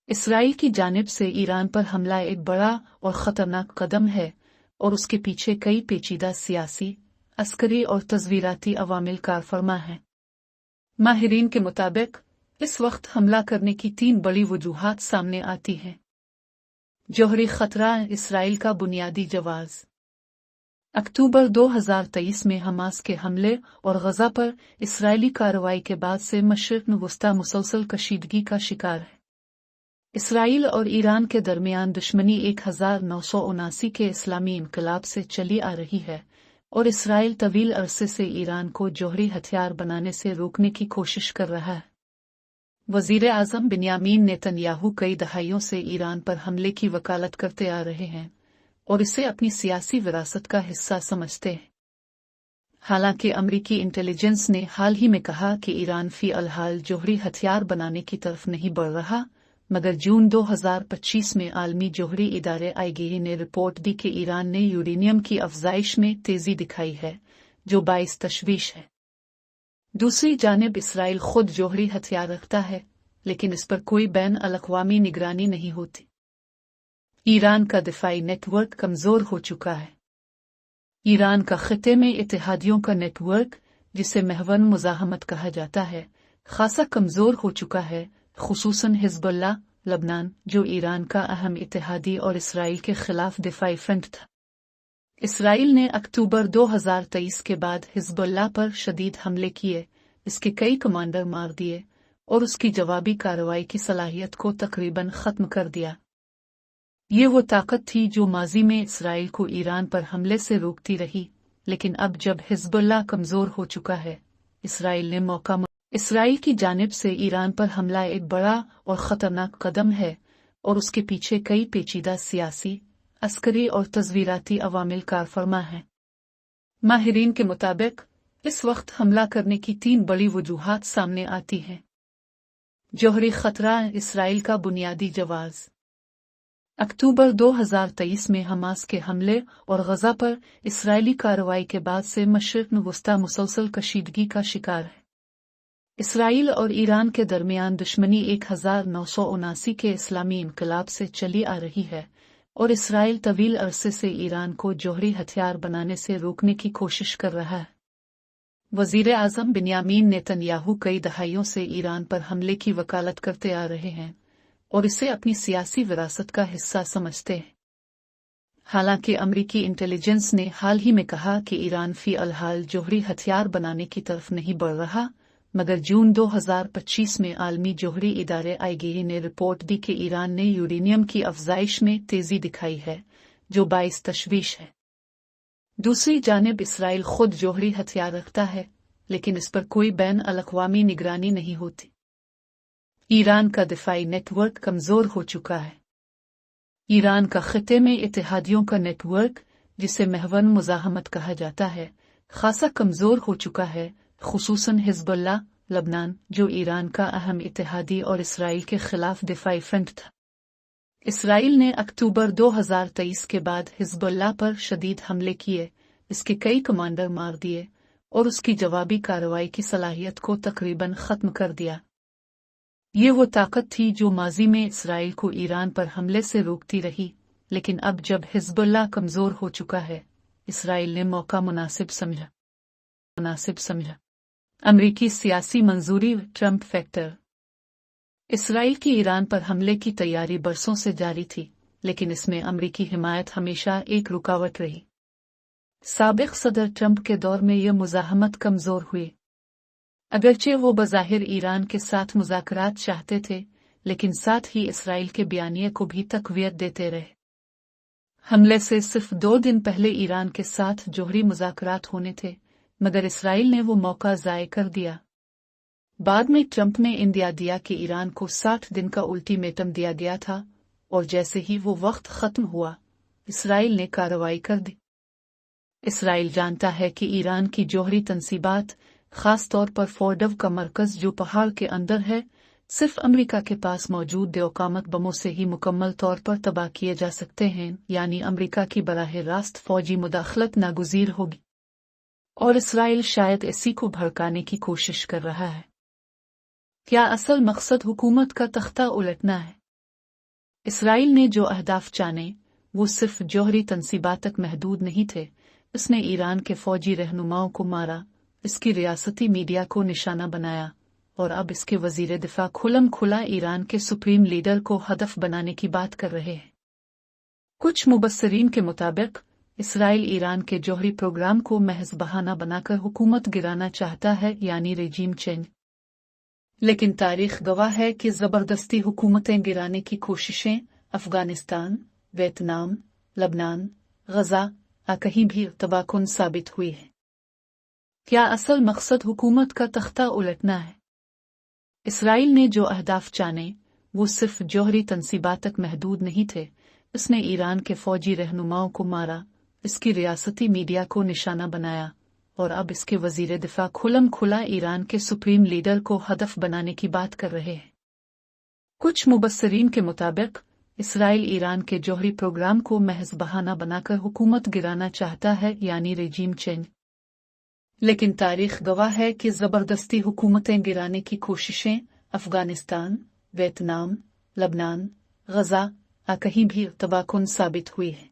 Israel की जानिब से ईरान पर हमला एक बड़ा और ख़तरनाक कदम है और उसके पीछे कई पेचीदा सियासी, अस्करी और तस्वीराती अवामिल कारफरमा हैं। माहिरीन के मुताबिक इस वक्त हमला करने की 3 बड़ी वजूहात सामने आती हैं। जौहरी खतरा, इसराइल का बुनियादी जवाब। अक्टूबर 2023 में हमास के हमले और गजा पर इसराइली कार्रवाई के बाद से मशरिक़ वस्ता मुसलसल कशीदगी का शिकार है। इसराइल और ईरान के दरमियान दुश्मनी 1979 के इस्लामी इनकलाब से चली आ रही है और इसराइल तवील अरसे से ईरान को जौहरी हथियार बनाने से रोकने की कोशिश कर रहा है। वज़ीर आज़म बिन्यामीन नेतन्याहू कई दहाइयों से ईरान पर हमले की वकालत करते आ रहे हैं और इसे अपनी सियासी विरासत का हिस्सा समझते हैं। हालांकि अमरीकी इंटेलिजेंस ने हाल ही में कहा कि ईरान फ़ी-अल-हाल जौहरी हथियार बनाने की तरफ नहीं बढ़ रहा, मगर जून 2025 में आलमी जौहरी इदारे आईएईई ने रिपोर्ट दी कि ईरान ने यूरेनियम की अफजाइश में तेजी दिखाई है, जो बाइस तशवीश है। दूसरी जानिब इसराइल खुद जौहरी हथियार रखता है, लेकिन इस पर कोई बैन अल-अक़वामी निगरानी नहीं होती। ईरान का दिफाई नेटवर्क कमज़ोर हो चुका है। ईरान का खिते में इत्तेहादियों का नेटवर्क, जिसे महवर मुज़ाहमत कहा जाता है, खासा कमज़ोर हो चुका है, खुसूसन हिज़्बुल्लाह, लबनान, जो ईरान का अहम इत्तेहादी और इसराइल के खिलाफ दिफाई फ्रंट था। इसराइल ने अक्टूबर 2023 के बाद हिज़्बुल्लाह पर शदीद हमले किए, इसके कई कमांडर मार दिए और उसकी जवाबी कार्रवाई की सलाहियत को तकरीबन ख़त्म कर दिया। ये वो ताकत थी जो माजी में इसराइल को ईरान पर हमले से रोकती रही, लेकिन अब जब हिज़्बुल्लाह कमज़ोर हो चुका है, इसराइल की जानिब से ईरान पर हमला एक बड़ा और ख़तरनाक कदम है और उसके पीछे कई पेचीदा सियासी, अस्करी और तस्वीराती अवामिल कारफरमा हैं। माहिरीन के मुताबिक इस वक्त हमला करने की 3 बड़ी वजूहात सामने आती हैं। जौहरी खतरा, इसराइल का बुनियादी जवाब। अक्टूबर 2023 में हमास के हमले और गजा पर इसराइली कार्रवाई के बाद से मशरिक़ वस्ता मुसलसल कशीदगी का शिकार है। इसराइल और ईरान के दरमियान दुश्मनी 1979 के इस्लामी इनकलाब से चली आ रही है और इसराइल तवील अरसे से ईरान को जौहरी हथियार बनाने से रोकने की कोशिश कर रहा है। वज़ीर आज़म बिन्यामीन नेतन्याहू कई दहाइयों से ईरान पर हमले की वकालत करते आ रहे हैं और इसे अपनी सियासी विरासत का हिस्सा समझते हैं। हालांकि अमरीकी इंटेलिजेंस ने हाल ही में कहा कि ईरान फ़ी-अल-हाल जौहरी हथियार बनाने की तरफ नहीं बढ़ रहा, मगर जून 2025 में आलमी जौहरी इदारे आईएईई ने रिपोर्ट दी कि ईरान ने यूरेनियम की अफजाइश में तेजी दिखाई है, जो बाइस तशवीश है। दूसरी जानिब इसराइल खुद जौहरी हथियार रखता है, लेकिन इस पर कोई बैन अल-अक़वामी निगरानी नहीं होती। ईरान का दिफाई नेटवर्क कमज़ोर हो चुका है। ईरान का खिते में इत्तेहादियों का नेटवर्क, जिसे महवर मुज़ाहमत कहा जाता है, खासा कमज़ोर हो चुका है, खुसूसन हिज़्बुल्लाह, लबनान, जो ईरान का अहम इत्तेहादी और इसराइल के खिलाफ दिफाई फ्रंट था। इसराइल ने अक्टूबर 2023 के बाद हिज़्बुल्लाह पर शदीद हमले किए, इसके कई कमांडर मार दिए और उसकी जवाबी कार्रवाई की सलाहियत को तकरीबन ख़त्म कर दिया। ये वो ताकत थी जो माजी में इसराइल को ईरान पर हमले से रोकती रही, लेकिन अब जब हिज़्बुल्लाह कमज़ोर हो चुका है, इसराइल ने मौका मुनासिब समझा। अमरीकी सियासी मंजूरी, ट्रंप फैक्टर। इसराइल की ईरान पर हमले की तैयारी बरसों से जारी थी, लेकिन इसमें अमरीकी हिमायत हमेशा एक रुकावट रही। साबिक़ सदर ट्रंप के दौर में यह मुज़ाहमत कमज़ोर हुई। अगरचे वो बज़ाहिर ईरान के साथ मुज़ाकरात चाहते थे, लेकिन साथ ही इसराइल के बयानिए को भी तक़वियत देते रहे। हमले से सिर्फ 2 दिन पहले ईरान के साथ जौहरी मुज़ाकरात होने थे, मगर इसराइल ने वो मौका ज़ाय कर दिया। बाद में ट्रंप ने इंदिया दिया कि ईरान को 60 दिन का अल्टीमेटम दिया गया था, और जैसे ही वो वक्त ख़त्म हुआ, इसराइल ने कार्रवाई कर दी। इसराइल जानता है कि ईरान की जौहरी तंसीबात, ख़ास तौर पर फोर्डव का मरकज़ जो पहाड़ के अंदर है, सिर्फ अमेरिका के पास मौजूद देओकामत बमों से ही मुकम्मल तौर पर तबाह किए जा सकते हैं, यानी अमेरिका की बराह रास्त फौजी मुदाखलत नागुज़ीर होगी। और इसराइल शायद इसी को भड़काने की कोशिश कर रहा है। क्या असल मकसद हुकूमत का तख्ता उलटना है? इसराइल ने जो अहदाफ जाने वो सिर्फ जौहरी तनसीबात तक महदूद नहीं थे। इसने ईरान के फौजी रहनुमाओं को मारा, इसकी रियासती मीडिया को निशाना बनाया और अब इसके वजीर दिफा खुलम खुला ईरान के सुप्रीम लीडर को हदफ बनाने की बात कर रहे हैं। कुछ मुबस्सरीन के मुताबिक इसराइल ईरान के जौहरी प्रोग्राम को महज बहाना बनाकर हुकूमत गिराना चाहता है, यानी रेजीम चेंज। लेकिन तारीख गवाह है कि जबरदस्ती हुकूमतें गिराने की कोशिशें अफगानिस्तान, वियतनाम, लबनान, गजा कहीं भी तबाहकुन साबित हुई है। क्या असल मकसद हुकूमत का तख्ता उलटना है? इसराइल ने जो अहदाफ जाने वो सिर्फ जौहरी तनसीबात तक महदूद नहीं थे। इसने ईरान के फौजी रहनुमाओं को मारा, इसकी रियासती मीडिया को निशाना बनाया और अब इसके वजीर दिफा खुलम खुला ईरान के सुप्रीम लीडर को हदफ बनाने की बात कर रहे हैं। कुछ मुबस्सरीन के मुताबिक इसराइल ईरान के जौहरी प्रोग्राम को महज बहाना बनाकर हुकूमत गिराना चाहता है, यानी रेजीम चेंज। लेकिन तारीख गवाह है कि जबरदस्ती हुकूमतें गिराने की कोशिशें अफगानिस्तान, वियतनाम, लबनान, गजा कहीं भी तबाहकुन साबित हुई है।